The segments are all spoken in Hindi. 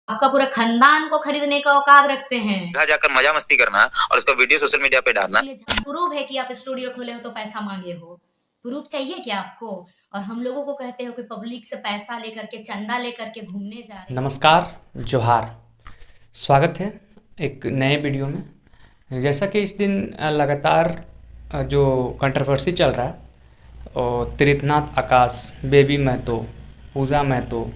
आपका पूरा खानदान को खरीदने का औकात रखते हैं। यहाँ जाकर मजा मस्ती करना और उसका वीडियो सोशल मीडिया पे डालना। प्रूफ है कि आप स्टूडियो खोले हो तो पैसा मांगे हो, प्रूफ चाहिए क्या आपको? और हम लोगों को कहते हो कि पब्लिक से पैसा लेकर के, चंदा लेकर के घूमने जा रहे हैं। नमस्कार, जोहार, स्वागत है एक नए वीडियो में। जैसा कि इस दिन लगातार जो कंट्रोवर्सी चल रहा है और तीर्थनाथ आकाश, बेबी महतो, पूजा महतो,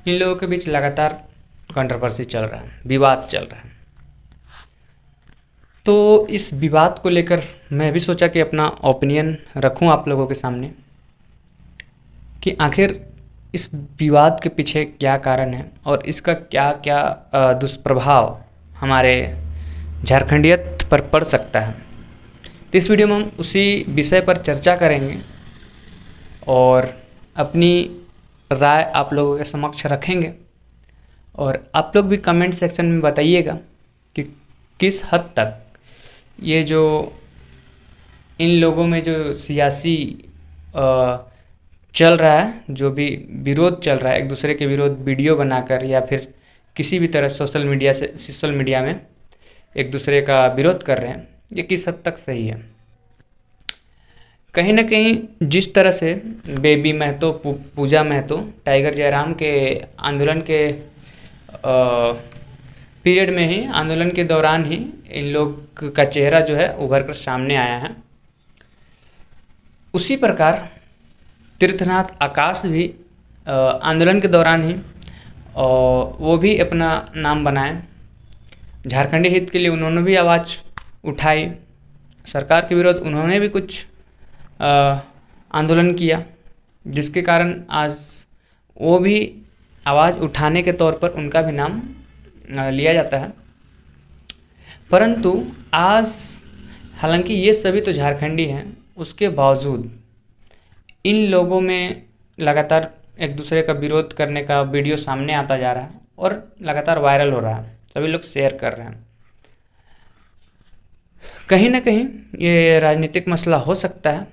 इन लोगों के बीच लगातार कंट्रोवर्सी चल रहा है, विवाद चल रहा है। तो इस विवाद को लेकर मैं भी सोचा कि अपना ओपिनियन रखूं आप लोगों के सामने कि आखिर इस विवाद के पीछे क्या कारण है और इसका क्या क्या दुष्प्रभाव हमारे झारखंडियत पर पड़ सकता है। तो इस वीडियो में हम उसी विषय पर चर्चा करेंगे और अपनी राय आप लोगों के समक्ष रखेंगे और आप लोग भी कमेंट सेक्शन में बताइएगा कि किस हद तक ये जो इन लोगों में जो सियासी चल रहा है, जो भी विरोध चल रहा है, एक दूसरे के विरोध वीडियो बनाकर या फिर किसी भी तरह सोशल मीडिया में एक दूसरे का विरोध कर रहे हैं, ये किस हद तक सही है। कहीं ना कहीं जिस तरह से बेबी महतो, पूजा महतो टाइगर जयराम के आंदोलन के पीरियड में ही, आंदोलन के दौरान ही इन लोग का चेहरा जो है उभर कर सामने आया है, उसी प्रकार तीर्थनाथ आकाश भी आंदोलन के दौरान ही वो भी अपना नाम बनाए, झारखंडी हित के लिए उन्होंने भी आवाज़ उठाई, सरकार के विरोध उन्होंने भी कुछ आंदोलन किया, जिसके कारण आज वो भी आवाज़ उठाने के तौर पर उनका भी नाम लिया जाता है। परंतु आज हालांकि ये सभी तो झारखंडी हैं, उसके बावजूद इन लोगों में लगातार एक दूसरे का विरोध करने का वीडियो सामने आता जा रहा है और लगातार वायरल हो रहा है, सभी लोग शेयर कर रहे हैं। कहीं ना कहीं ये राजनीतिक मसला हो सकता है।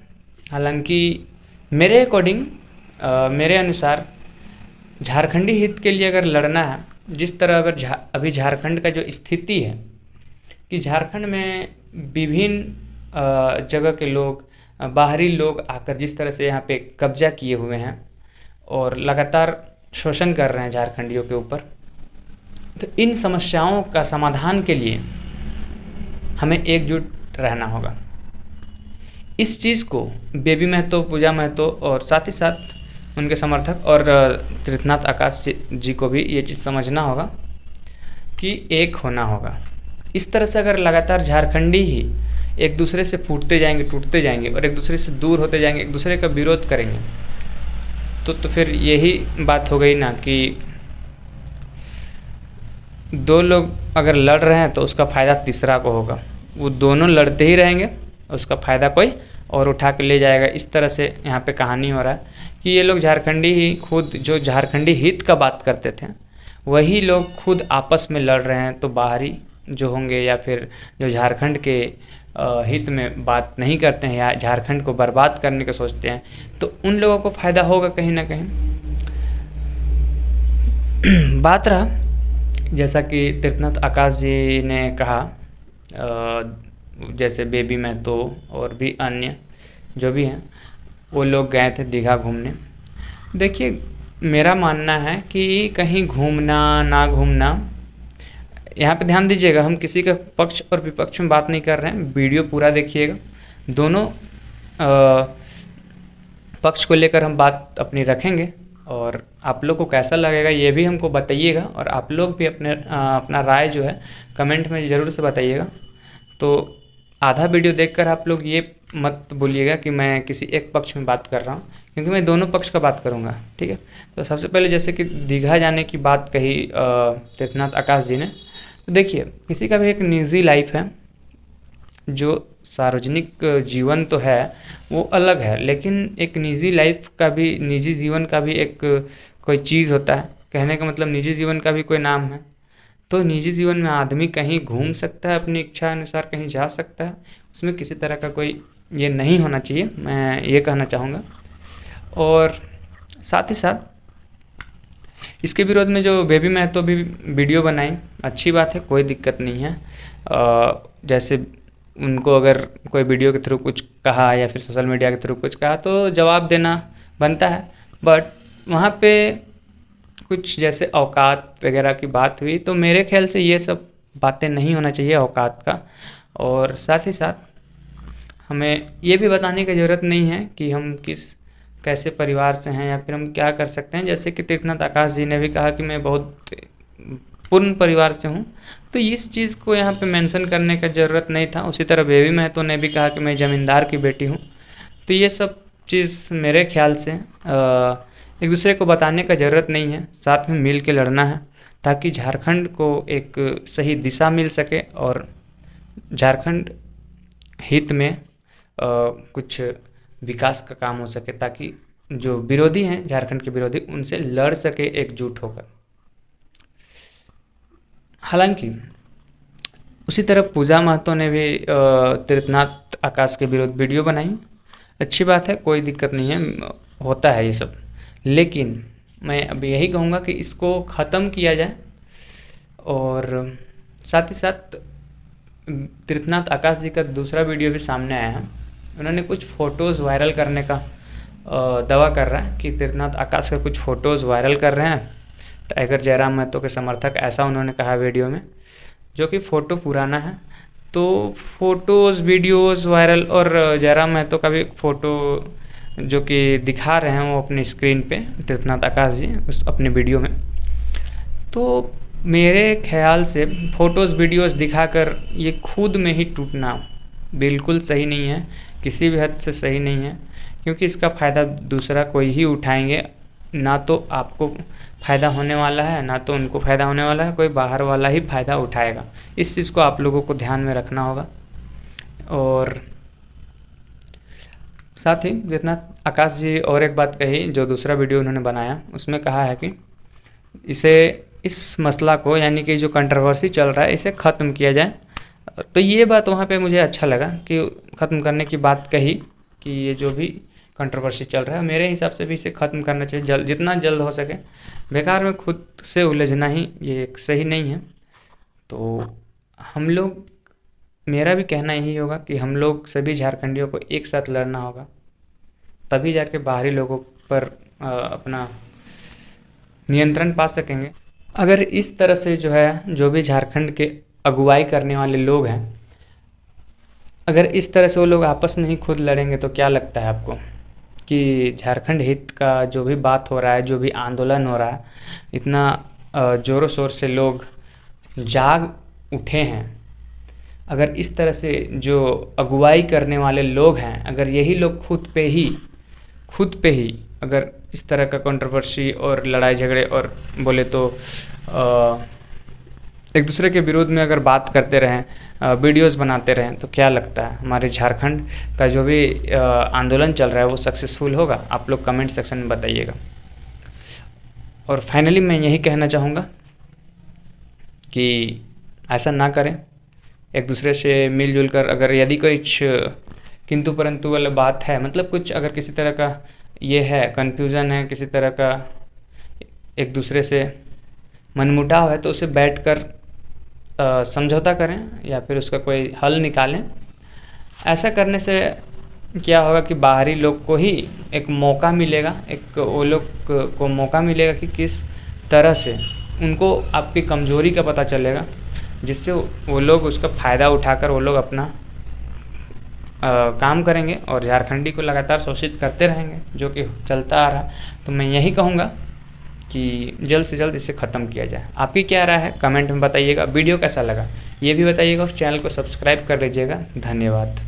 हालांकि मेरे अकॉर्डिंग, मेरे अनुसार झारखंडी हित के लिए अगर लड़ना है, जिस तरह अगर अभी झारखंड का जो स्थिति है कि झारखंड में विभिन्न जगह के लोग, बाहरी लोग आकर जिस तरह से यहाँ पे कब्जा किए हुए हैं और लगातार शोषण कर रहे हैं झारखंडियों के ऊपर, तो इन समस्याओं का समाधान के लिए हमें एकजुट रहना होगा। इस चीज़ को बेबी महतो, पूजा महतो और साथ ही साथ उनके समर्थक और तीर्थनाथ आकाश जी को भी ये चीज़ समझना होगा कि एक होना होगा। इस तरह से अगर लगातार झारखंडी ही एक दूसरे से फूटते जाएंगे, टूटते जाएंगे और एक दूसरे से दूर होते जाएंगे, एक दूसरे का विरोध करेंगे, तो फिर यही बात हो गई ना कि दो लोग अगर लड़ रहे हैं तो उसका फ़ायदा तीसरा को होगा। वो दोनों लड़ते ही रहेंगे, उसका फ़ायदा कोई और उठा के ले जाएगा। इस तरह से यहाँ पे कहानी हो रहा है कि ये लोग झारखंडी ही खुद, जो झारखंडी हित का बात करते थे, वही लोग खुद आपस में लड़ रहे हैं। तो बाहरी जो होंगे या फिर जो झारखंड के हित में बात नहीं करते हैं या झारखंड को बर्बाद करने का सोचते हैं, तो उन लोगों को फ़ायदा होगा कहीं ना कहीं। बात रहा, जैसा कि तीर्थनाथ आकाश जी ने कहा, जैसे बेबी महतो और भी अन्य जो भी हैं, वो लोग गए थे दीघा घूमने। देखिए, मेरा मानना है कि कहीं घूमना ना घूमना, यहाँ पे ध्यान दीजिएगा, हम किसी का पक्ष और विपक्ष में बात नहीं कर रहे हैं, वीडियो पूरा देखिएगा। दोनों पक्ष को लेकर हम बात अपनी रखेंगे और आप लोग को कैसा लगेगा ये भी हमको बताइएगा और आप लोग भी अपना राय जो है कमेंट में ज़रूर से बताइएगा। तो आधा वीडियो देखकर आप लोग ये मत बोलिएगा कि मैं किसी एक पक्ष में बात कर रहा हूँ, क्योंकि मैं दोनों पक्ष का बात करूँगा, ठीक है। तो सबसे पहले जैसे कि दीघा जाने की बात कही तीर्थनाथ आकाश जी ने, तो देखिए, किसी का भी एक निजी लाइफ है, जो सार्वजनिक जीवन तो है वो अलग है, लेकिन एक निजी लाइफ का भी, निजी जीवन का भी एक कोई चीज़ होता है। कहने का मतलब निजी जीवन का भी कोई नाम है। तो निजी जीवन में आदमी कहीं घूम सकता है, अपनी इच्छा अनुसार कहीं जा सकता है, उसमें किसी तरह का कोई ये नहीं होना चाहिए, मैं ये कहना चाहूँगा। और साथ ही साथ इसके विरोध में जो बेबी महतो भी वीडियो बनाई, अच्छी बात है, कोई दिक्कत नहीं है। जैसे उनको अगर कोई वीडियो के थ्रू कुछ कहा या फिर सोशल मीडिया के थ्रू कुछ कहा तो जवाब देना बनता है, बट वहाँ पे कुछ जैसे औकात वगैरह की बात हुई तो मेरे ख्याल से ये सब बातें नहीं होना चाहिए औकात का। और साथ ही साथ हमें ये भी बताने की ज़रूरत नहीं है कि हम कैसे परिवार से हैं या फिर हम क्या कर सकते हैं। जैसे कि तीर्थनाथ आकाश जी ने भी कहा कि मैं बहुत पूर्ण परिवार से हूँ, तो इस चीज़ को यहाँ पे मेंशन करने का ज़रूरत नहीं था। उसी तरह बेबी महतो ने भी कहा कि मैं ज़मींदार की बेटी हूँ। तो ये सब चीज़ मेरे ख्याल से एक दूसरे को बताने का ज़रूरत नहीं है, साथ में मिल के लड़ना है ताकि झारखंड को एक सही दिशा मिल सके और झारखंड हित में कुछ विकास का काम हो सके, ताकि जो विरोधी हैं झारखंड के विरोधी उनसे लड़ सके एकजुट होकर। हालांकि उसी तरह पूजा महतो ने भी तीर्थनाथ आकाश के विरुद्ध वीडियो बनाई, अच्छी बात है, कोई दिक्कत नहीं है, होता है ये सब। लेकिन मैं अब यही कहूँगा कि इसको ख़त्म किया जाए। और साथ ही साथ तीर्थनाथ आकाश जी का दूसरा वीडियो भी सामने आया है, उन्होंने कुछ फ़ोटोज़ वायरल करने का दावा कर रहा है कि तीर्थनाथ आकाश का कुछ फ़ोटोज़ वायरल कर रहे हैं टाइगर जयराम महतो के समर्थक, ऐसा उन्होंने कहा वीडियो में, जो कि फ़ोटो पुराना है। तो फ़ोटोज़ वीडियोज़ वायरल, और जयराम महतो का भी फ़ोटो जो कि दिखा रहे हैं वो अपनी स्क्रीन पे तीर्थनाथ आकाश जी उस अपने वीडियो में। तो मेरे ख्याल से फ़ोटोज़ वीडियोज़ दिखाकर ये खुद में ही टूटना बिल्कुल सही नहीं है, किसी भी हद से सही नहीं है, क्योंकि इसका फ़ायदा दूसरा कोई ही उठाएंगे। ना तो आपको फ़ायदा होने वाला है, ना तो उनको फ़ायदा होने वाला है, कोई बाहर वाला ही फ़ायदा उठाएगा। इस चीज़ को आप लोगों को ध्यान में रखना होगा। और साथ ही जितना आकाश जी और एक बात कही, जो दूसरा वीडियो उन्होंने बनाया उसमें कहा है कि इस मसला को, यानी कि जो कंट्रोवर्सी चल रहा है, इसे ख़त्म किया जाए। तो ये बात वहाँ पे मुझे अच्छा लगा कि ख़त्म करने की बात कही कि ये जो भी कंट्रोवर्सी चल रहा है, मेरे हिसाब से भी इसे ख़त्म करना चाहिए जितना जल्द हो सके। बेकार में खुद से उलझना ही ये सही नहीं है। तो हम लोग, मेरा भी कहना यही होगा कि हम लोग सभी झारखंडियों को एक साथ लड़ना होगा, तभी जाके बाहरी लोगों पर अपना नियंत्रण पा सकेंगे। अगर इस तरह से जो है, जो भी झारखंड के अगुवाई करने वाले लोग हैं, अगर इस तरह से वो लोग आपस में ही खुद लड़ेंगे तो क्या लगता है आपको कि झारखंड हित का जो भी बात हो रहा है, जो भी आंदोलन हो रहा है, इतना ज़ोरों शोर से लोग जाग उठे हैं, अगर इस तरह से जो अगुवाई करने वाले लोग हैं, अगर यही लोग खुद पे ही अगर इस तरह का कंट्रोवर्सी और लड़ाई झगड़े और बोले तो एक दूसरे के विरोध में अगर बात करते रहें, वीडियोस बनाते रहें, तो क्या लगता है हमारे झारखंड का जो भी आंदोलन चल रहा है वो सक्सेसफुल होगा? आप लोग कमेंट सेक्शन में बताइएगा। और फाइनली मैं यही कहना चाहूँगा कि ऐसा ना करें, एक दूसरे से मिलजुल कर, अगर यदि कुछ किंतु परंतु वाला बात है, मतलब कुछ अगर किसी तरह का ये है, कन्फ्यूज़न है, किसी तरह का एक दूसरे से मनमुटाव है, तो उसे बैठकर समझौता करें या फिर उसका कोई हल निकालें। ऐसा करने से क्या होगा कि बाहरी लोग को ही एक मौका मिलेगा, वो लोग को मौका मिलेगा कि किस तरह से उनको आपकी कमज़ोरी का पता चलेगा, जिससे वो लोग उसका फ़ायदा उठाकर वो लोग अपना काम करेंगे और झारखंडी को लगातार शोषित करते रहेंगे, जो कि चलता आ रहा। तो मैं यही कहूँगा कि जल्द से जल्द इसे ख़त्म किया जाए। आपकी क्या राय है कमेंट में बताइएगा। वीडियो कैसा लगा ये भी बताइएगा और चैनल को सब्सक्राइब कर लीजिएगा। धन्यवाद।